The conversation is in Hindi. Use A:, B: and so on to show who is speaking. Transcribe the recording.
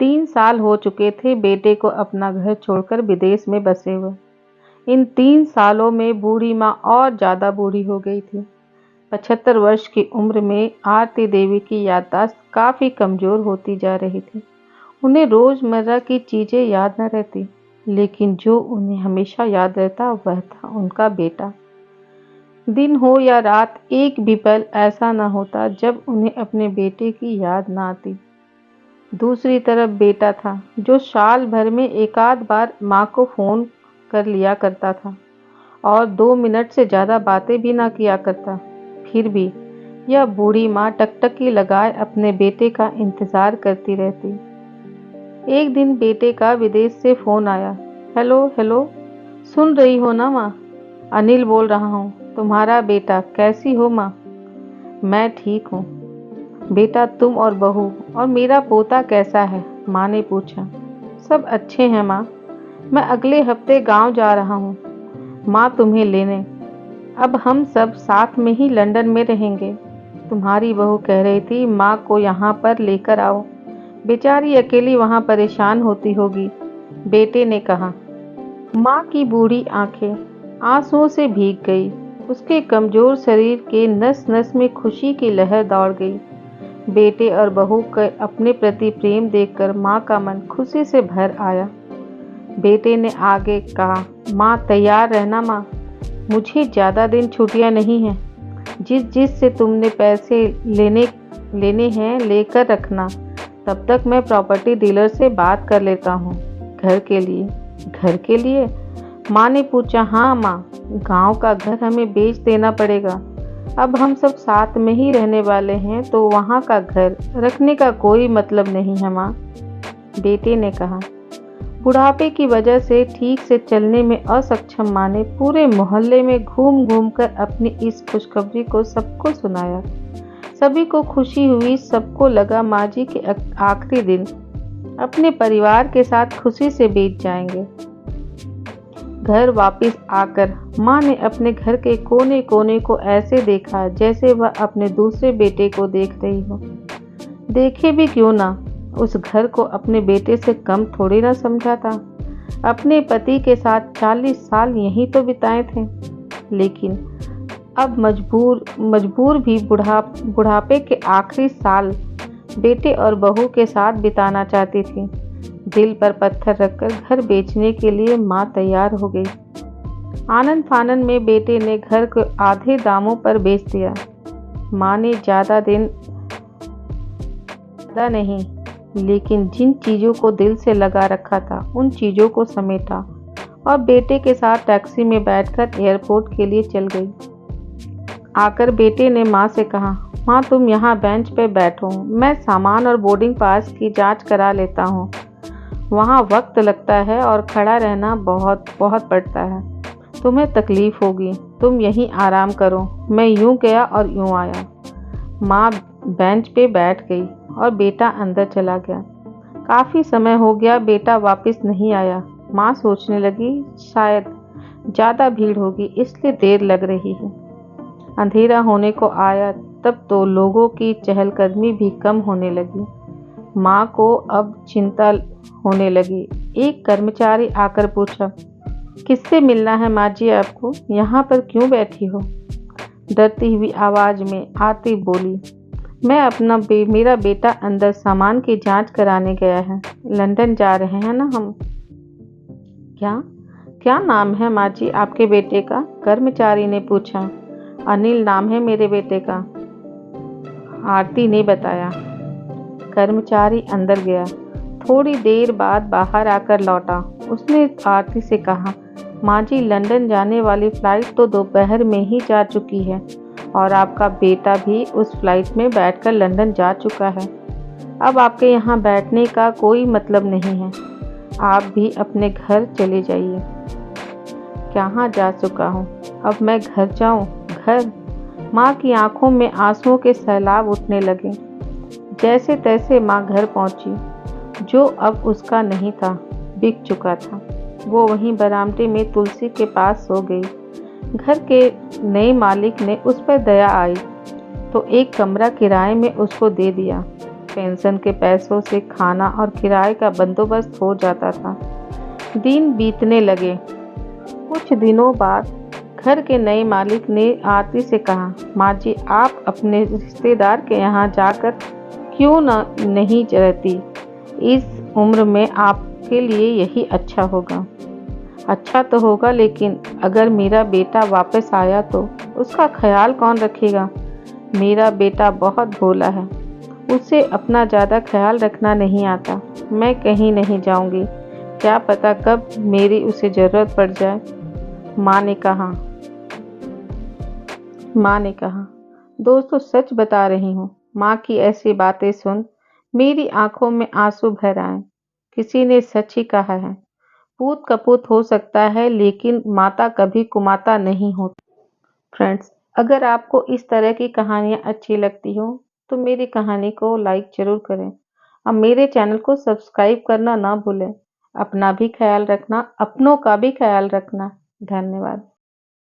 A: 3 साल हो चुके थे बेटे को अपना घर छोड़कर विदेश में बसे हुए। इन 3 सालों में बूढ़ी माँ और ज़्यादा बूढ़ी हो गई थी। 75 वर्ष की उम्र में आरती देवी की याददाश्त काफ़ी कमज़ोर होती जा रही थी। उन्हें रोज़मर्रा की चीज़ें याद न रहती, लेकिन जो उन्हें हमेशा याद रहता वह था उनका बेटा। दिन हो या रात, एक भी पल ऐसा न होता जब उन्हें अपने बेटे की याद न आती। दूसरी तरफ बेटा था, जो साल भर में एकाध बार माँ को फ़ोन कर लिया करता था और 2 मिनट से ज़्यादा बातें भी ना किया करता। फिर भी यह बूढ़ी माँ टकटकी लगाए अपने बेटे का इंतज़ार करती रहती। एक दिन बेटे का विदेश से फ़ोन आया। हेलो हेलो, सुन रही हो ना माँ? अनिल बोल रहा हूँ, तुम्हारा बेटा। कैसी हो माँ? मैं ठीक हूँ बेटा, तुम और बहू और मेरा पोता कैसा है? माँ ने पूछा। सब अच्छे हैं माँ, मैं अगले हफ्ते गांव जा रहा हूँ माँ तुम्हें लेने। अब हम सब साथ में ही लंदन में रहेंगे। तुम्हारी बहू कह रही थी माँ को यहाँ पर लेकर आओ, बेचारी अकेली वहाँ परेशान होती होगी, बेटे ने कहा। माँ की बूढ़ी आंखें आंसुओं से भीग गई। उसके कमजोर शरीर के नस नस में खुशी की लहर दौड़ गई। बेटे और बहू के अपने प्रति प्रेम देखकर माँ का मन खुशी से भर आया। बेटे ने आगे कहा, माँ तैयार रहना माँ, मुझे ज़्यादा दिन छुट्टियाँ नहीं हैं। जिस से तुमने पैसे लेने हैं लेकर रखना। तब तक मैं प्रॉपर्टी डीलर से बात कर लेता हूँ। घर के लिए? घर के लिए? माँ ने पूछा। हाँ माँ, गांव का घर हमें बेच देना पड़ेगा। अब हम सब साथ में ही रहने वाले हैं, तो वहाँ का घर रखने का कोई मतलब नहीं है माँ, बेटे ने कहा। बुढ़ापे की वजह से ठीक से चलने में असक्षम माँ ने पूरे मोहल्ले में घूम घूम कर अपनी इस खुशखबरी को सबको सुनाया। सभी को खुशी हुई। सबको लगा माँ जी के आखिरी दिन अपने परिवार के साथ खुशी से बीत जाएंगे। घर वापस आकर माँ ने अपने घर के कोने कोने को ऐसे देखा जैसे वह अपने दूसरे बेटे को देख रही हो। देखे भी क्यों ना, उस घर को अपने बेटे से कम थोड़ी ना समझा था। अपने पति के साथ 40 साल यहीं तो बिताए थे, लेकिन अब मजबूर भी बुढ़ापे के आखिरी साल बेटे और बहू के साथ बिताना चाहती थी। दिल पर पत्थर रखकर घर बेचने के लिए माँ तैयार हो गई। आनन फानन में बेटे ने घर को आधे दामों पर बेच दिया। माँ ने ज़्यादा नहीं, लेकिन जिन चीज़ों को दिल से लगा रखा था उन चीज़ों को समेटा और बेटे के साथ टैक्सी में बैठकर एयरपोर्ट के लिए चल गई। आकर बेटे ने माँ से कहा, माँ तुम यहाँ बेंच पे बैठो, मैं सामान और बोर्डिंग पास की जांच करा लेता हूँ। वहाँ वक्त लगता है और खड़ा रहना बहुत पड़ता है। तुम्हें तकलीफ होगी, तुम यहीं आराम करो। मैं यूँ गया और यूँ आया। माँ बेंच पे बैठ गई और बेटा अंदर चला गया। काफ़ी समय हो गया बेटा वापस नहीं आया। माँ सोचने लगी शायद ज़्यादा भीड़ होगी इसलिए देर लग रही है। अंधेरा होने को आया तब तो लोगों की चहलकदमी भी कम होने लगी। माँ को अब चिंता होने लगी। एक कर्मचारी आकर पूछा, किससे मिलना है माँ जी आपको? यहाँ पर क्यों बैठी हो? डरती हुई आवाज़ में आरती बोली, मैं मेरा बेटा अंदर सामान की जांच कराने गया है। लंदन जा रहे हैं ना हम। क्या नाम है माँ जी आपके बेटे का? कर्मचारी ने पूछा। अनिल नाम है मेरे बेटे का, आरती ने बताया। कर्मचारी अंदर गया। थोड़ी देर बाद बाहर आकर लौटा। उसने आरती से कहा, माँ जी लंदन जाने वाली फ़्लाइट तो दोपहर में ही जा चुकी है और आपका बेटा भी उस फ्लाइट में बैठकर लंदन जा चुका है। अब आपके यहाँ बैठने का कोई मतलब नहीं है। आप भी अपने घर चले जाइए। कहाँ जा चुका हूँ? अब मैं घर जाऊँ? घर? माँ की आंखों में आंसुओं के सैलाब उठने लगे। जैसे तैसे माँ घर पहुँची। जो अब उसका नहीं था, बिक चुका था। वो वहीं बरामदे में तुलसी के पास सो गई। घर के नए मालिक ने उस पर दया आई तो एक कमरा किराए में उसको दे दिया। पेंशन के पैसों से खाना और किराए का बंदोबस्त हो जाता था। दिन बीतने लगे। कुछ दिनों बाद घर के नए मालिक ने आरती से कहा, माँ जी, आप अपने रिश्तेदार के यहाँ जाकर क्यों नहीं रहती? इस उम्र में आपके लिए यही अच्छा होगा। अच्छा तो होगा, लेकिन अगर मेरा बेटा वापस आया तो उसका ख्याल कौन रखेगा? मेरा बेटा बहुत भोला है, उसे अपना ज़्यादा ख्याल रखना नहीं आता। मैं कहीं नहीं जाऊंगी, क्या पता कब मेरी उसे ज़रूरत पड़ जाए। माँ ने कहा। दोस्तों, सच बता रही हूँ। माँ की ऐसी बातें सुन मेरी आंखों में आंसू भर आए। किसी ने सच ही कहा है, पूत कपूत हो सकता है, लेकिन माता कभी कुमाता नहीं होती। फ्रेंड्स, अगर आपको इस तरह की कहानियाँ अच्छी लगती हो तो मेरी कहानी को लाइक ज़रूर करें और मेरे चैनल को सब्सक्राइब करना ना भूलें। अपना भी ख्याल रखना, अपनों का भी ख्याल रखना। धन्यवाद।